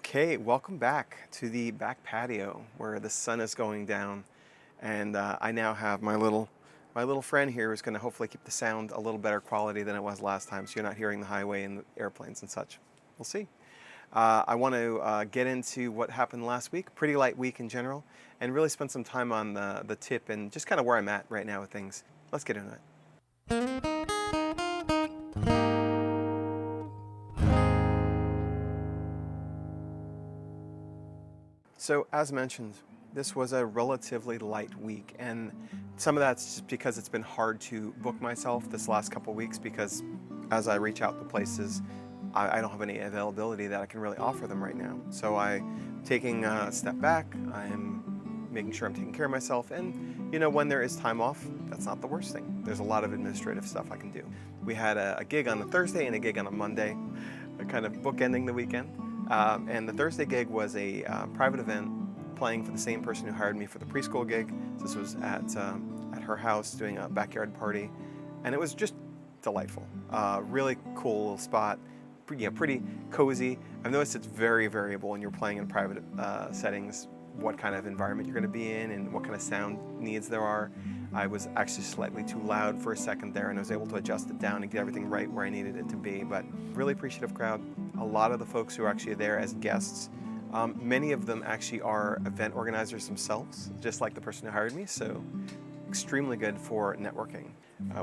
Okay, welcome back to the back patio where the sun is going down, and I now have my little friend here who's going to hopefully keep the sound a little better quality than it was last time, so you're not hearing the highway and the airplanes and such. We'll see. I want to get into what happened last week, pretty light week in general, and really spend some time on the tip and just kind of where I'm at right now with things. Let's get into it. So, as mentioned, this was a relatively light week, and some of that's just because it's been hard to book myself this last couple weeks because as I reach out to places, I don't have any availability that I can really offer them right now. So I'm taking a step back, I'm making sure I'm taking care of myself, and when there is time off, that's not the worst thing. There's a lot of administrative stuff I can do. We had a gig on a Thursday and a gig on a Monday, kind of bookending the weekend. And the Thursday gig was a private event playing for the same person who hired me for the preschool gig. This was at her house doing a backyard party, and it was just delightful. Really cool little spot, pretty cozy. I've noticed it's very variable when you're playing in private settings, what kind of environment you're going to be in and what kind of sound needs there are. I was actually slightly too loud for a second there, and I was able to adjust it down and get everything right where I needed it to be. But really appreciative crowd. A lot of the folks who are actually there as guests, many of them actually are event organizers themselves, just like the person who hired me. So extremely good for networking,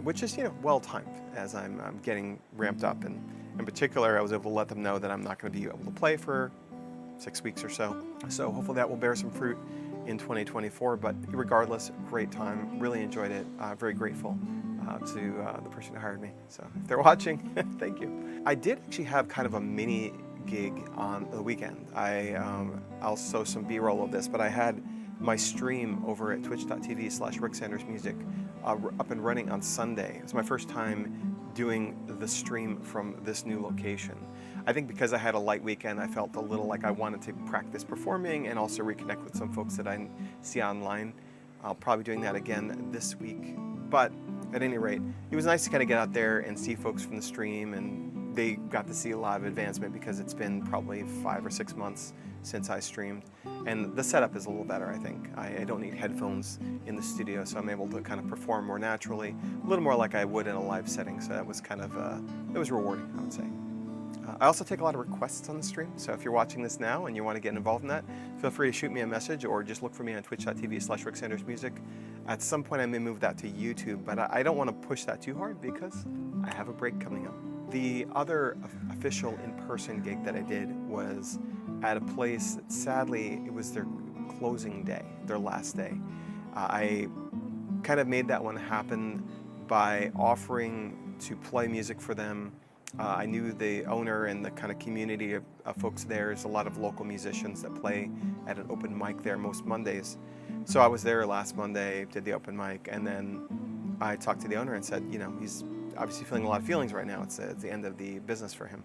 which is well timed as I'm getting ramped up. And in particular, I was able to let them know that I'm not going to be able to play for 6 weeks or so. So hopefully that will bear some fruit in 2024, but regardless, great time, really enjoyed it, very grateful to the person who hired me. So if they're watching, thank you. I did actually have kind of a mini gig on the weekend. I'll show some B-roll of this, but I had my stream over at twitch.tv/ricksandersmusic up and running on Sunday. It was my first time doing the stream from this new location. I think because I had a light weekend, I felt a little like I wanted to practice performing and also reconnect with some folks that I see online. I'll probably be doing that again this week. But at any rate, it was nice to kind of get out there and see folks from the stream, and they got to see a lot of advancement because it's been probably 5 or 6 months since I streamed. And the setup is a little better, I think. I don't need headphones in the studio, so I'm able to kind of perform more naturally, a little more like I would in a live setting. So that was kind of, it was rewarding, I would say. I also take a lot of requests on the stream, so if you're watching this now and you want to get involved in that, feel free to shoot me a message or just look for me on twitch.tv/ricksandersmusic. At some point I may move that to YouTube, but I don't want to push that too hard because I have a break coming up. The other official in-person gig that I did was at a place that sadly it was their closing day, their last day. I kind of made that one happen by offering to play music for them. I knew the owner and the kind of community of folks there. There's a lot of local musicians that play at an open mic there most Mondays. So I was there last Monday, did the open mic, and then I talked to the owner and said, he's obviously feeling a lot of feelings right now. It's the end of the business for him.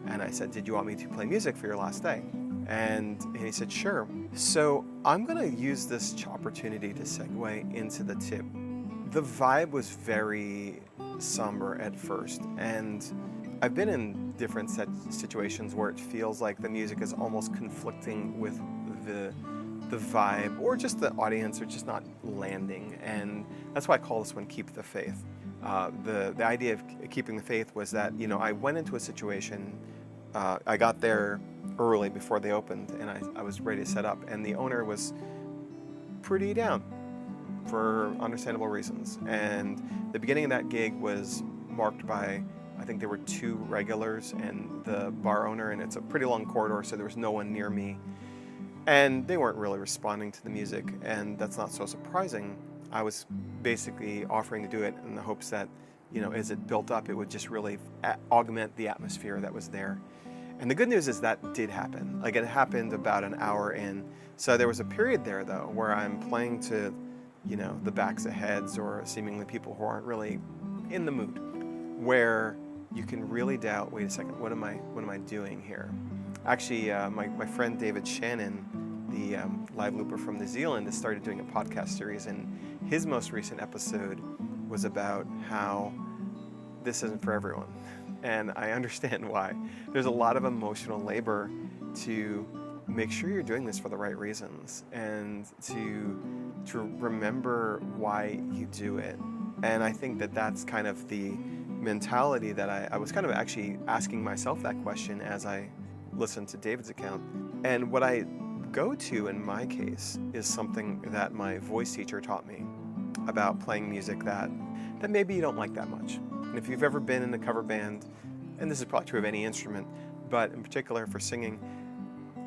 And I said, did you want me to play music for your last day? And he said, sure. So I'm going to use this opportunity to segue into the tip. The vibe was very somber at first, and I've been in different situations where it feels like the music is almost conflicting with the vibe, or just the audience, or just not landing. And that's why I call this one "Keep the Faith." The idea of keeping the faith was that I went into a situation. I got there early before they opened, and I was ready to set up, and the owner was pretty down for understandable reasons. And the beginning of that gig was marked by, I think there were 2 regulars and the bar owner, and it's a pretty long corridor, so there was no one near me. And they weren't really responding to the music, and that's not so surprising. I was basically offering to do it in the hopes that, as it built up, it would just really augment the atmosphere that was there. And the good news is that did happen. Like, it happened about an hour in. So there was a period there, though, where I'm playing to the backs of heads or seemingly people who aren't really in the mood, where you can really doubt, wait a second, what am I doing here? Actually, my friend David Shanhun, the live looper from New Zealand, has started doing a podcast series, and his most recent episode was about how this isn't for everyone. And I understand why. There's a lot of emotional labor to make sure you're doing this for the right reasons and to remember why you do it. And I think that that's kind of the mentality that I was kind of actually asking myself that question as I listened to David's account. And what I go to in my case is something that my voice teacher taught me about playing music that maybe you don't like that much. And if you've ever been in a cover band, and this is probably true of any instrument, but in particular for singing,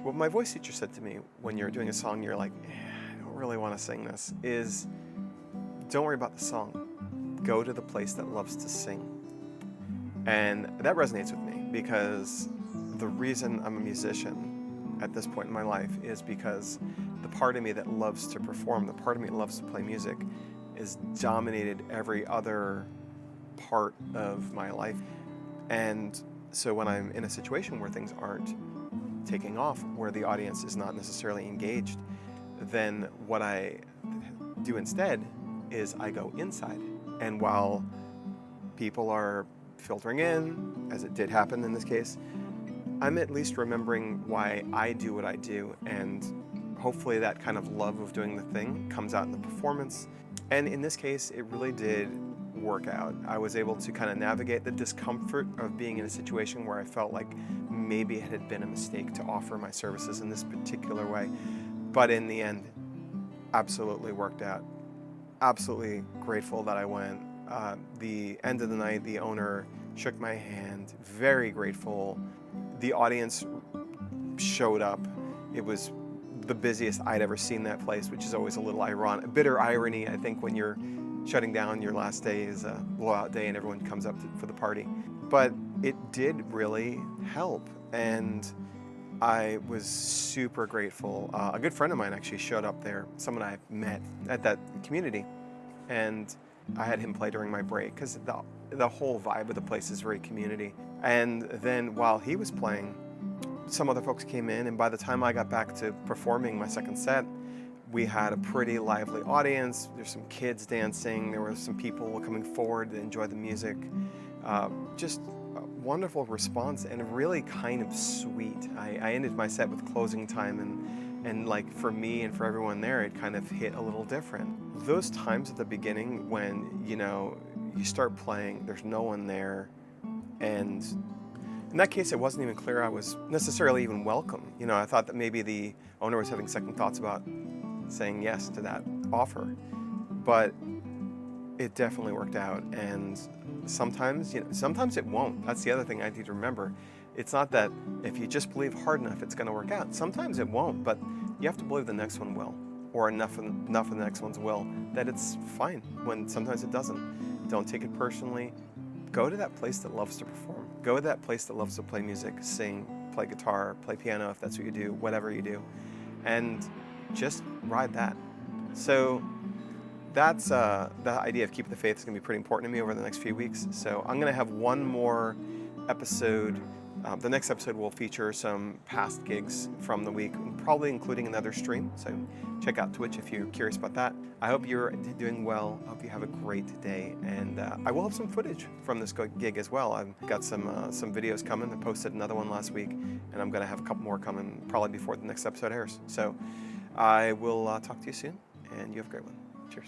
what my voice teacher said to me when you're doing a song, you're like, I don't really want to sing this, is don't worry about the song. Go to the place that loves to sing. And that resonates with me because the reason I'm a musician at this point in my life is because the part of me that loves to perform, the part of me that loves to play music, is dominated every other part of my life. And so when I'm in a situation where things aren't taking off, where the audience is not necessarily engaged, then what I do instead is I go inside. And while people are filtering in, as it did happen in this case, I'm at least remembering why I do what I do, and hopefully that kind of love of doing the thing comes out in the performance. And in this case, it really did work out. I was able to kind of navigate the discomfort of being in a situation where I felt like maybe it had been a mistake to offer my services in this particular way. But in the end, absolutely worked out. Absolutely grateful that I went. The end of the night, the owner shook my hand, very grateful. The audience showed up. It was the busiest I'd ever seen that place, which is always a little ironic, a bitter irony, I think, when you're shutting down. Your last day is a blowout day and everyone comes up for the party. But it did really help, and I was super grateful. A good friend of mine actually showed up there, someone I met at that community, and I had him play during my break because the whole vibe of the place is very community. And then while he was playing, some other folks came in, and by the time I got back to performing my second set, we had a pretty lively audience. There's some kids dancing. There were some people coming forward to enjoy the music. Just a wonderful response and really kind of sweet. I ended my set with closing time, and like for me and for everyone there, it kind of hit a little different. Those times at the beginning when, you know, you start playing, there's no one there, and in that case, it wasn't even clear I was necessarily even welcome. You know, I thought that maybe the owner was having second thoughts about saying yes to that offer, but it definitely worked out. And sometimes, you know, sometimes it won't. That's the other thing I need to remember. It's not that if you just believe hard enough, it's going to work out. Sometimes it won't, but you have to believe the next one will, or enough of the next ones will, that it's fine when sometimes it doesn't. Don't take it personally. Go to that place that loves to perform. Go to that place that loves to play music, sing, play guitar, play piano if that's what you do, whatever you do, and just ride that. So that's the idea of keeping the faith is going to be pretty important to me over the next few weeks. So I'm going to have one more episode. The next episode will feature some past gigs from the week, probably including another stream. So check out Twitch if you're curious about that. I hope you're doing well. I hope you have a great day. And I will have some footage from this gig as well. I've got some videos coming. I posted another one last week, and I'm going to have a couple more coming probably before the next episode airs. So I will talk to you soon, and you have a great one. Cheers.